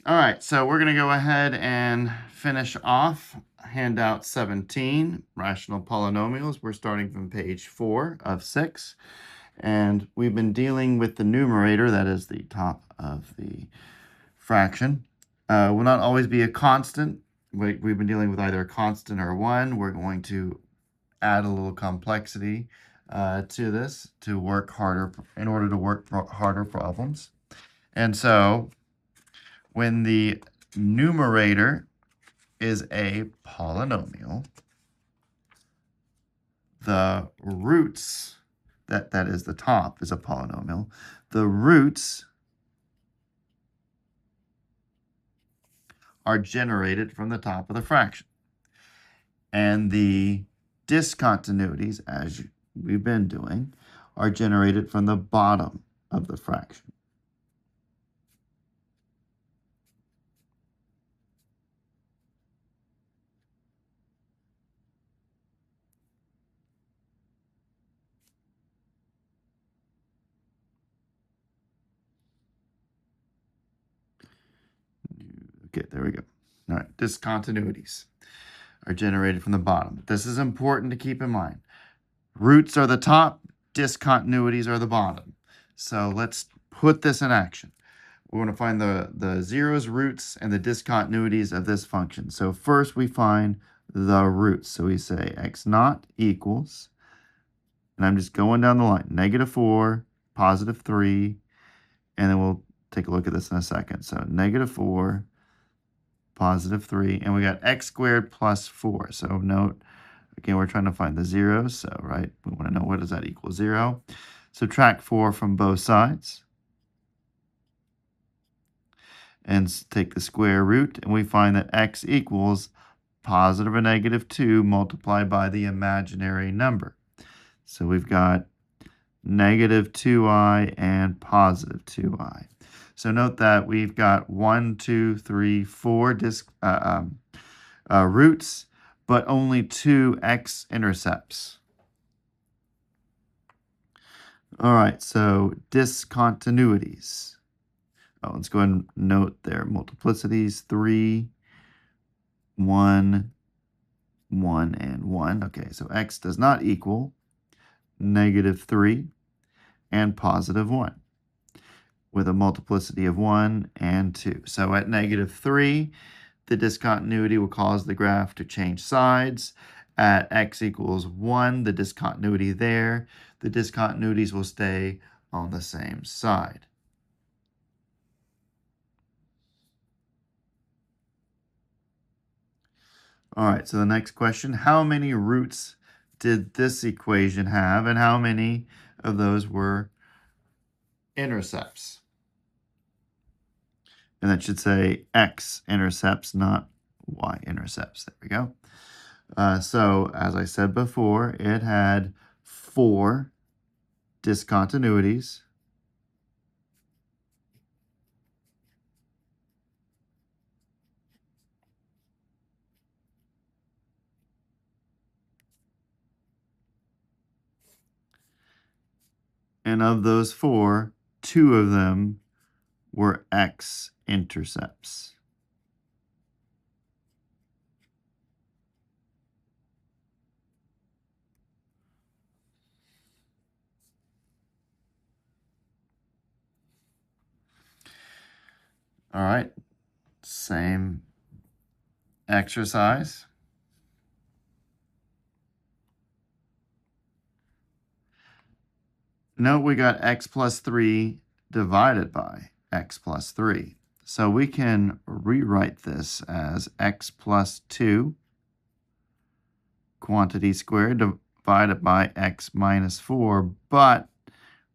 All right, so we're going to go ahead and finish off handout 17, rational polynomials. We're starting from page 4 of 6. And we've been dealing with the numerator, that is the top of the fraction. Will not always be a constant. We've been dealing with either a constant or a 1. We're going to add a little complexity to this to work harder, in order to work harder problems. And so when the numerator is a polynomial, the roots, that is the top is a polynomial, the roots are generated from the top of the fraction. And the discontinuities, as we've been doing, are generated from the bottom of the fraction. Okay, there we go. All right, discontinuities are generated from the bottom. This is important to keep in mind. Roots are the top, discontinuities are the bottom. So let's put this in action. We want to find the zeros, roots, and the discontinuities of this function. So first we find the roots. So we say x naught equals, and I'm just going down the line, -4, +3, and then we'll take a look at this in a second. So -4, +3, and we got x squared plus 4. So note, again, we're trying to find the zeros. So, right, we want to know what does that equal 0. Subtract 4 from both sides. And take the square root, and we find that x equals positive or -2 multiplied by the imaginary number. So we've got -2i and +2i. So note that we've got 1, 2, 3, 4 roots, but only 2 x-intercepts. All right, so discontinuities. Oh, let's go ahead and note their multiplicities: 3, 1, 1, and 1. Okay, so x does not equal -3 and +1 with a multiplicity of 1 and 2. So at -3, the discontinuity will cause the graph to change sides. At x equals 1, the discontinuity there, the discontinuities will stay on the same side. All right, so the next question, how many roots did this equation have, and how many of those were intercepts? And that should say x-intercepts, not y-intercepts. There we go. So, as I said before, it had 4 discontinuities. And of those 4, 2 of them were x-intercepts. All right, same exercise. Note we got x plus 3 divided by x plus 3. So we can rewrite this as x plus 2 quantity squared divided by x minus 4, but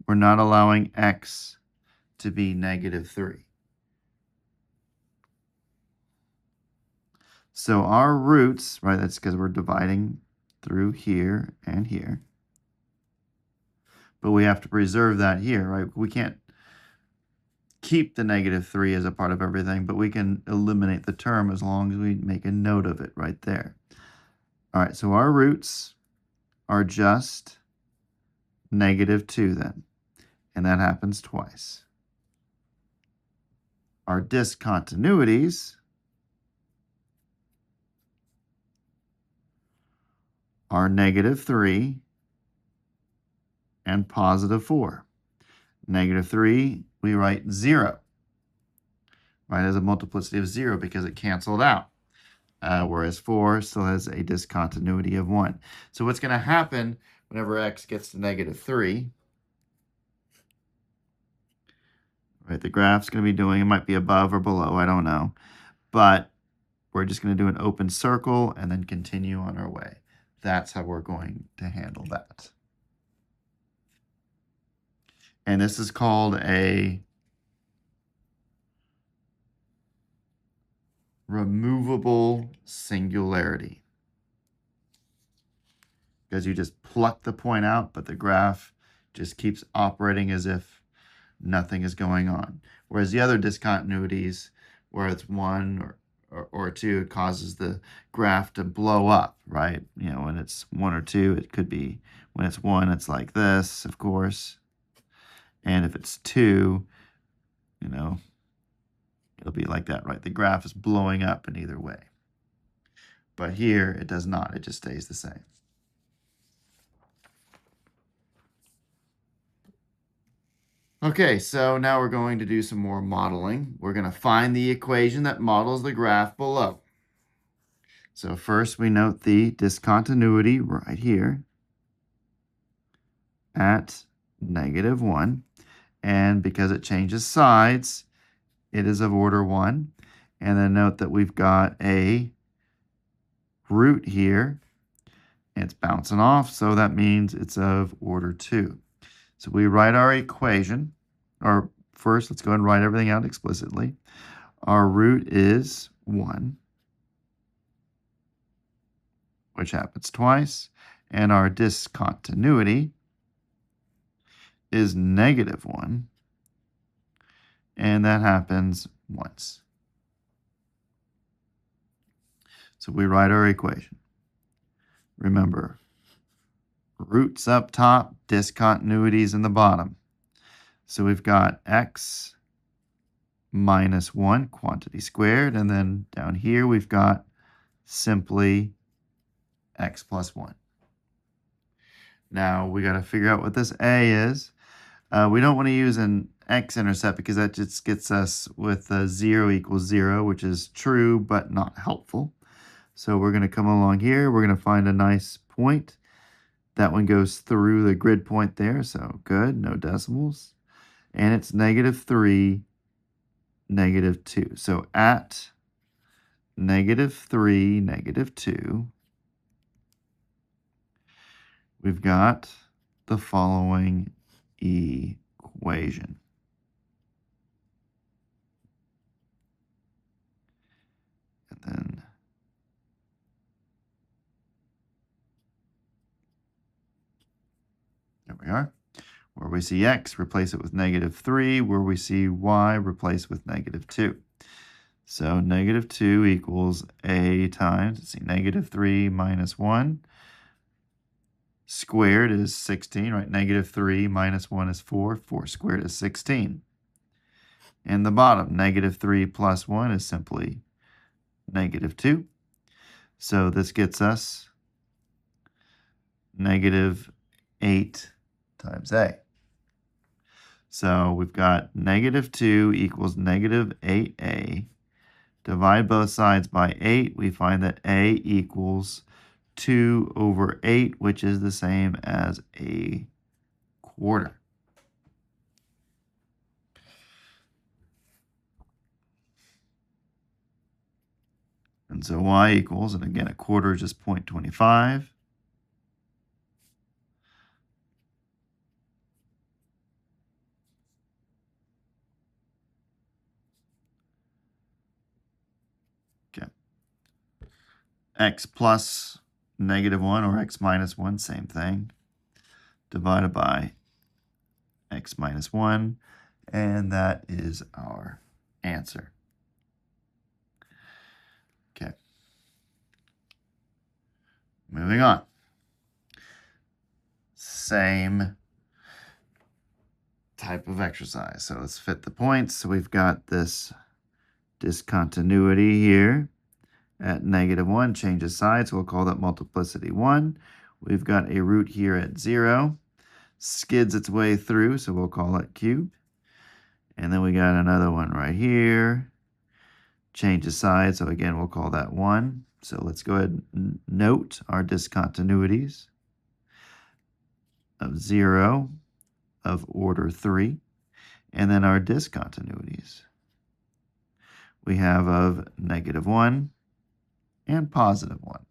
we're not allowing x to be -3. So our roots, right, that's because we're dividing through here and here. But we have to preserve that here, right? We can't keep the -3 as a part of everything, but we can eliminate the term as long as we make a note of it right there. All right, so our roots are just -2 then, and that happens twice. our discontinuities are -3 and +4. -3, we write 0, right, as a multiplicity of 0 because it canceled out. Whereas 4 still has a discontinuity of 1. So what's going to happen whenever x gets to -3, right, the graph's going to be doing, it might be above or below, I don't know, but we're just going to do an open circle and then continue on our way. That's how we're going to handle that. And this is called a removable singularity, because you just pluck the point out, but the graph just keeps operating as if nothing is going on. Whereas the other discontinuities, where it's 1 or 2, it causes the graph to blow up, right? You know, when it's 1 or 2, it could be, when it's 1, it's like this, of course. And if it's 2, you know, it'll be like that, right? The graph is blowing up in either way. But here, it does not. It just stays the same. Okay, so now we're going to do some more modeling. We're going to find the equation that models the graph below. So first we note the discontinuity right here at -1. And because it changes sides, it is of order 1. And then note that we've got a root here. And it's bouncing off, so that means it's of order 2. So we write our equation, or first let's go ahead and write everything out explicitly. Our root is 1, which happens twice, and our discontinuity is -1, and that happens once. So we write our equation. Remember, roots up top, discontinuities in the bottom. So we've got x minus 1, quantity squared, and then down here we've got simply x plus 1. Now we got to figure out what this a is. We don't want to use an x-intercept because that just gets us with 0 equals 0, which is true but not helpful. So we're going to come along here. We're going to find a nice point. That one goes through the grid point there, so good, no decimals. And it's -3, -2. So at -3, -2, we've got the following equation. And then there we are. Where we see x, replace it with -3. Where we see y, replace with -2. So -2 equals a times, let's see, -3 minus 1 squared is 16, right? -3 minus 1 is 4. 4 squared is 16. In the bottom, -3 plus 1 is simply -2. So this gets us -8 times a. So we've got -2 equals -8a. Divide both sides by 8. We find that a equals 2 over 8, which is the same as a quarter. And so y equals, and again, a quarter is just 0.25. Okay. X plus -1 or x minus 1, same thing, divided by x minus 1, and that is our answer. Okay. Moving on. Same type of exercise. So let's fit the points. So we've got this discontinuity here at -1 changes signs, so we'll call that multiplicity 1. We've got a root here at 0, skids its way through, so we'll call it cubed. And then we got another one right here, changes sides, so again we'll call that 1. So let's go ahead and note our discontinuities of 0, of order 3, and then our discontinuities we have of -1 and +1.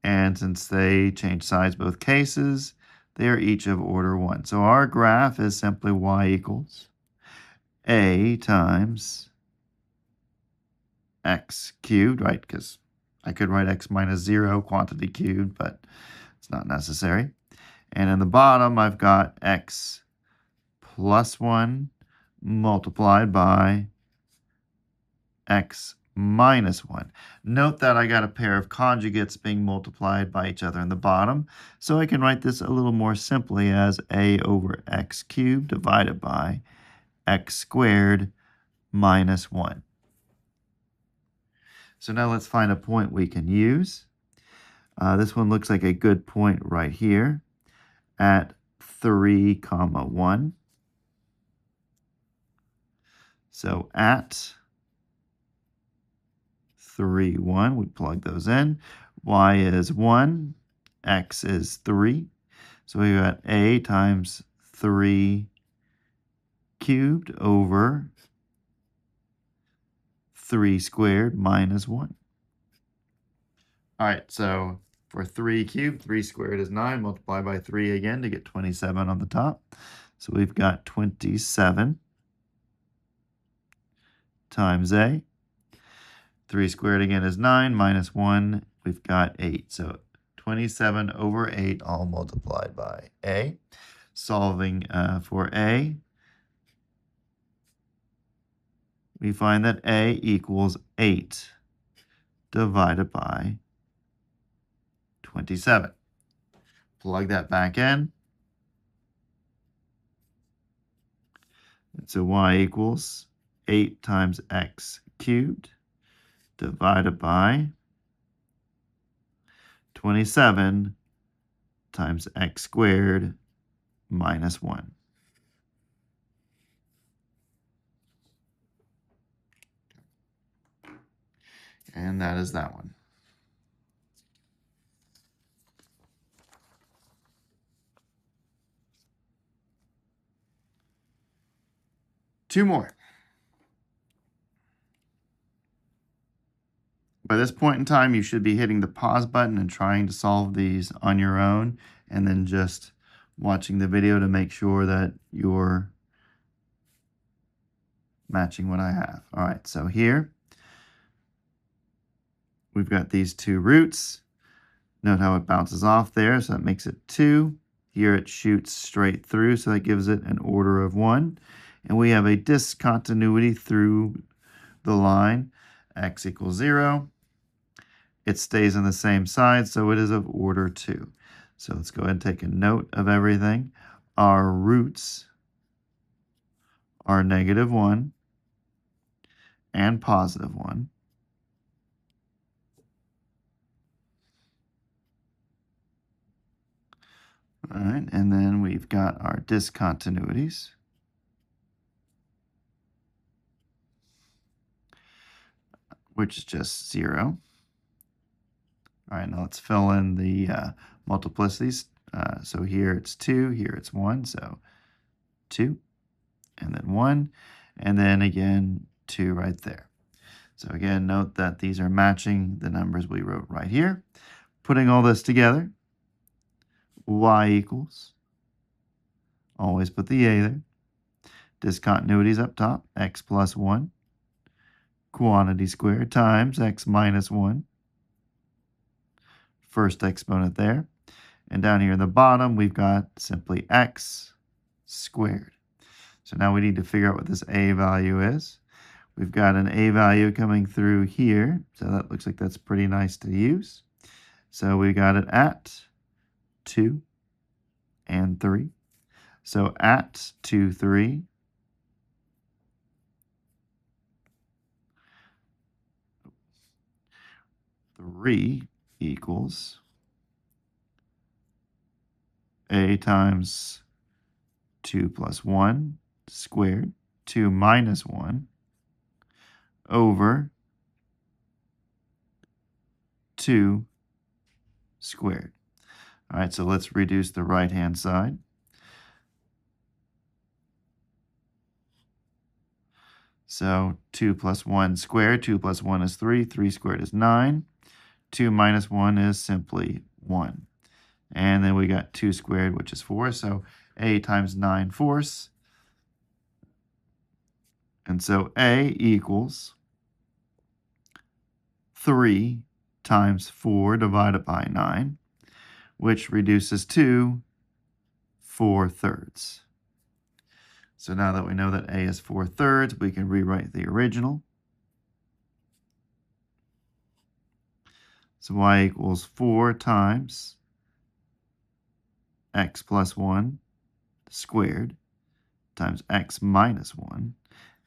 And since they change sides both cases, they are each of order 1. So our graph is simply y equals a times x cubed, right? Because I could write x minus 0 quantity cubed, but it's not necessary. And in the bottom, I've got x plus 1 multiplied by x minus 1. Note that I got a pair of conjugates being multiplied by each other in the bottom, so I can write this a little more simply as a over x cubed divided by x squared minus 1. So now let's find a point we can use. This one looks like a good point right here at 3, 1. So at 3, 1, we plug those in. Y is 1, x is 3. So we got a times 3 cubed over 3 squared minus 1. All right, so for 3 cubed, 3 squared is 9. Multiply by 3 again to get 27 on the top. So we've got 27 times a. 3 squared again is 9, minus 1, we've got 8. So 27 over 8 all multiplied by a. Solving for a, we find that a equals 8 divided by 27. Plug that back in. And so y equals 8 times x cubed divided by 27 times x squared minus 1. And that is that one. Two more. By this point in time, you should be hitting the pause button and trying to solve these on your own, and then just watching the video to make sure that you're matching what I have. All right, so here we've got these two roots. Note how it bounces off there, so that makes it 2. Here it shoots straight through, so that gives it an order of 1. And we have a discontinuity through the line, x equals 0. It stays on the same side, so it is of order 2. So let's go ahead and take a note of everything. Our roots are -1 and +1. All right, and then we've got our discontinuities. Which is just 0. All right, now let's fill in the multiplicities. So here it's 2, here it's 1, so 2, and then 1, and then again 2 right there. So again, note that these are matching the numbers we wrote right here. Putting all this together, y equals, always put the a there, discontinuities up top, x plus 1, quantity squared times x minus 1, first exponent there. And down here in the bottom, we've got simply x squared. So now we need to figure out what this a value is. We've got an a value coming through here, so that looks like that's pretty nice to use. So we got it at 2 and 3. So at 2, 3, 3 equals a times 2 plus 1 squared, 2 minus 1, over 2 squared. All right, so let's reduce the right-hand side. So 2 plus 1 squared, 2 plus 1 is 3, 3 squared is 9, 2 minus 1 is simply 1. And then we got 2 squared, which is 4, so a times 9/4. And so a equals 3 times 4 divided by 9, which reduces to 4/3. So now that we know that a is 4/3, we can rewrite the original. So y equals 4 times x plus 1 squared times x minus 1.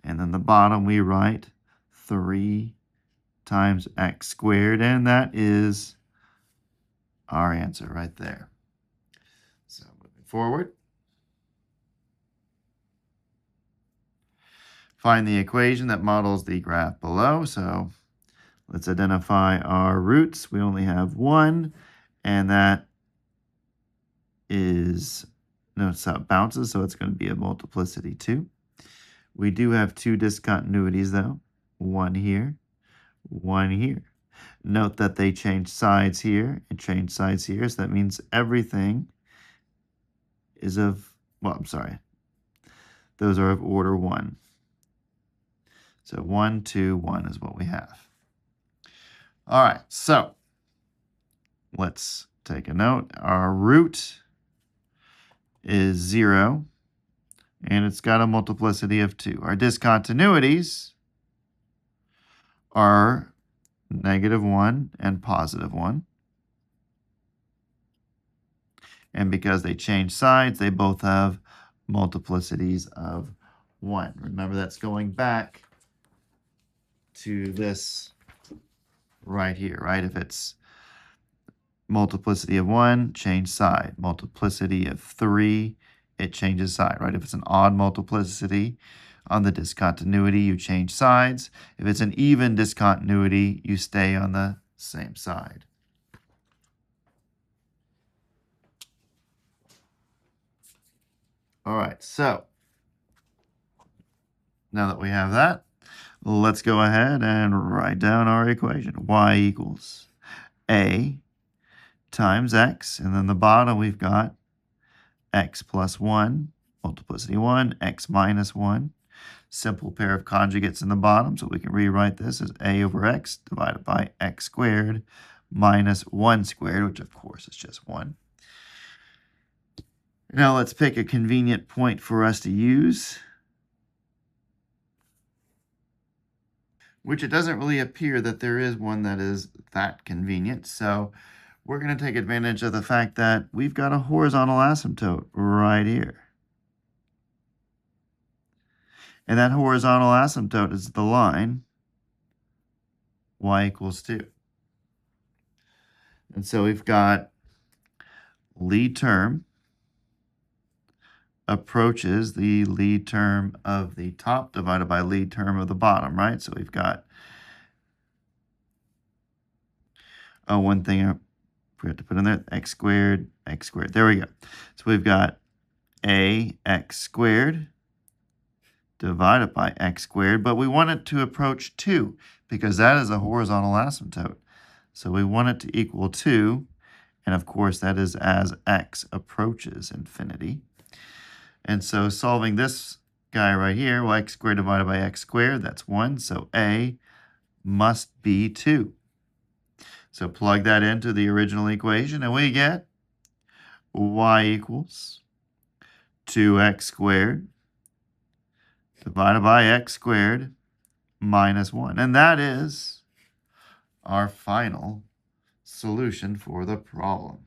And then the bottom we write 3 times x squared, and that is our answer right there. So moving forward, find the equation that models the graph below. So let's identify our roots. We only have one, and that is, notice how it bounces, so it's going to be a multiplicity 2. We do have 2 discontinuities though, one here, one here. Note that they change sides here and change sides here, so that means everything is of, well, I'm sorry, those are of order 1. So 1, 2, 1 is what we have. All right, so let's take a note. Our root is 0, and it's got a multiplicity of 2. Our discontinuities are -1 and +1. And because they change sides, they both have multiplicities of 1. Remember, that's going back to this right here, right? If it's multiplicity of 1, change side. Multiplicity of 3, it changes side, right? If it's an odd multiplicity on the discontinuity, you change sides. If it's an even discontinuity, you stay on the same side. All right, so now that we have that, let's go ahead and write down our equation. Y equals a times x, and then the bottom we've got x plus 1, multiplicity 1, x minus 1. Simple pair of conjugates in the bottom, so we can rewrite this as a over x divided by x squared minus 1 squared, which of course is just 1. Now let's pick a convenient point for us to use, which it doesn't really appear that there is one that is that convenient. So we're going to take advantage of the fact that we've got a horizontal asymptote right here. And that horizontal asymptote is the line y equals 2. And so we've got lead term approaches the lead term of the top divided by lead term of the bottom, right? So we've got, one thing I forgot to put in there, x squared. There we go. So we've got ax squared divided by x squared, but we want it to approach 2 because that is a horizontal asymptote. So we want it to equal 2, and of course that is as x approaches infinity. And so solving this guy right here, well, x squared divided by x squared, that's 1, so a must be 2. So plug that into the original equation, and we get y equals 2x squared divided by x squared minus 1. And that is our final solution for the problem.